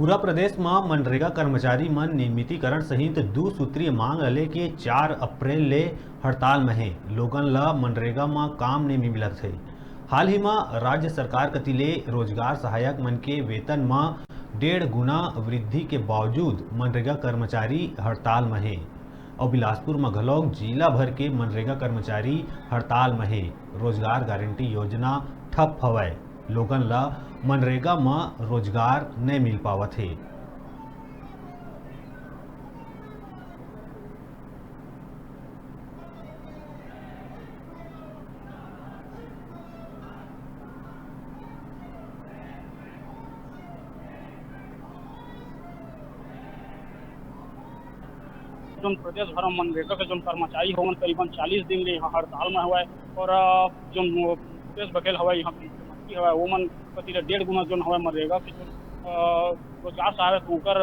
पूरा प्रदेश में मनरेगा कर्मचारी मन नियमितीकरण सहित 2 सूत्रीय मांग ले के 4 अप्रैल ले हड़ताल में है। लोगन ला मनरेगा में काम नहीं मिलत है। हाल ही में राज्य सरकार कति ले रोजगार सहायक मन के वेतन में 1.5 गुना वृद्धि के बावजूद मनरेगा कर्मचारी हड़ताल में है। और बिलासपुर में घलोक जिला भर के मनरेगा कर्मचारी हड़ताल में है। रोजगार गारंटी योजना ठप हवय। लोगन ला मनरेगा में रोजगार नहीं मिल पावत है। जो प्रदेश भर में मनरेगा के जो कर्मचारी होवन करीबन 40 दिन ले यहाँ हड़ताल में हुआ है। और जो मुकेश बघेल हवा यहाँ मुख्यमंत्री हवा वो मन कति 1.5 गुना जो हवा मनरेगा के जो रोजगार सहायक होकर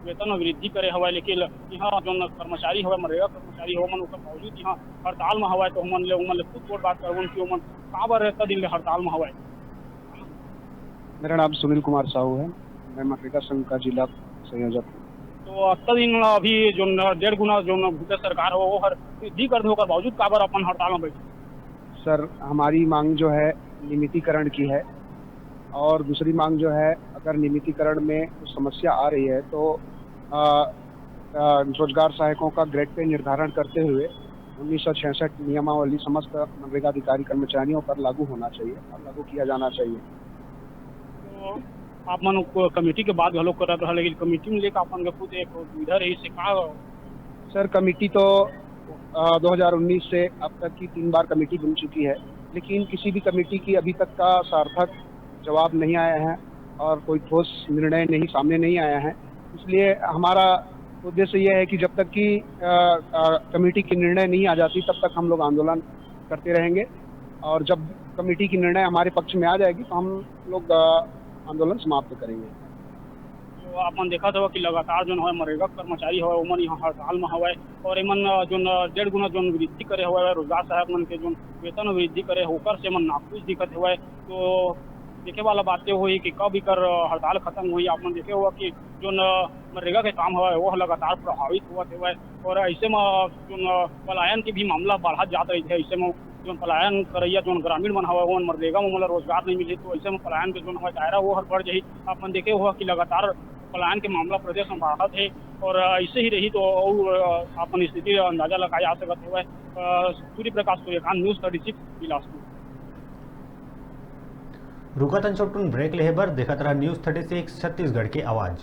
वेतन में वृद्धि करे हवा। लेकिन यहाँ जो कर्मचारी हवा मनरेगा कर्मचारी हो मन उसके बावजूद यहाँ हड़ताल में हवा। तो हमन ले खुद वोट बात करवन कि मन काबर इतना दिन ले हड़ताल में हवा। मेरा नाम सुनील कुमार साहू है। मैं मनरेगा संघ का जिला संयोजक हूँ। तो इतना दिन अभी जो 1.5 गुना जो भूपेश सरकार हो वो हर वृद्धि करने होकर बावजूद काबर अपन हड़ताल में बैठे। सर, हमारी मांग जो है नियमितीकरण की है। और दूसरी मांग जो है, अगर नियमितीकरण में कुछ समस्या आ रही है तो रोजगार सहायकों का ग्रेड पे निर्धारण करते हुए 1966 नियमावली समस्त मनरेगा अधिकारी कर्मचारियों पर लागू होना चाहिए और लागू किया जाना चाहिए। तो आप मन कमेटी के बाद घलो कर रहा, लेकिन कमेटी में लेकर अपन खुद एक इधर है इसे का। सर, कमेटी तो 2019 से अब तक की 3 बार कमेटी बन चुकी है, लेकिन किसी भी कमेटी की अभी तक का सार्थक जवाब नहीं आया है और कोई ठोस निर्णय सामने नहीं आया है। इसलिए हमारा उद्देश्य यह है कि जब तक कि कमेटी की निर्णय नहीं आ जाती तब तक हम लोग आंदोलन करते रहेंगे। और जब कमेटी की निर्णय हमारे पक्ष में आ जाएगी तो हम लोग आंदोलन समाप्त करेंगे। तो अपन देखा था कि लगातार जो है मनरेगा कर्मचारी हवा उमन यहाँ हड़ताल में हवा। और एमन जो 1.5 गुना जो वृद्धि करे हुआ है रोजगार सहायक मन के जो वेतन वृद्धि करे होकर से मन नाखुश दिखत हुआ है। तो देखे वाला बातें हुई कि कब इकर हड़ताल खत्म हुई। आपने देखे हुआ कि जो मनरेगा के काम हुआ है वो लगातार प्रभावित हुआ है। और ऐसे में जो पलायन के भी मामला बढ़ा जाता है। ऐसे में जो पलायन करैया जो ग्रामीण मन हवा वो मनरेगा में मतलब रोजगार नहीं मिले तो ऐसे में पलायन के जो दायरा वो हर बढ़ जाही। आपने देखे हुआ कि लगातार पलायन के मामला प्रदेश में बढ़त है। और ऐसे ही रही तो अपन स्थिति अंदाजा लगाया जा सकता है। सूर्य प्रकाश सूर्यकांत, न्यूज़ 36 बिलासपुर। रुका तन छोटून ब्रेक लेहे बर देखत रहा न्यूज़ 36 छत्तीसगढ़ के आवाज।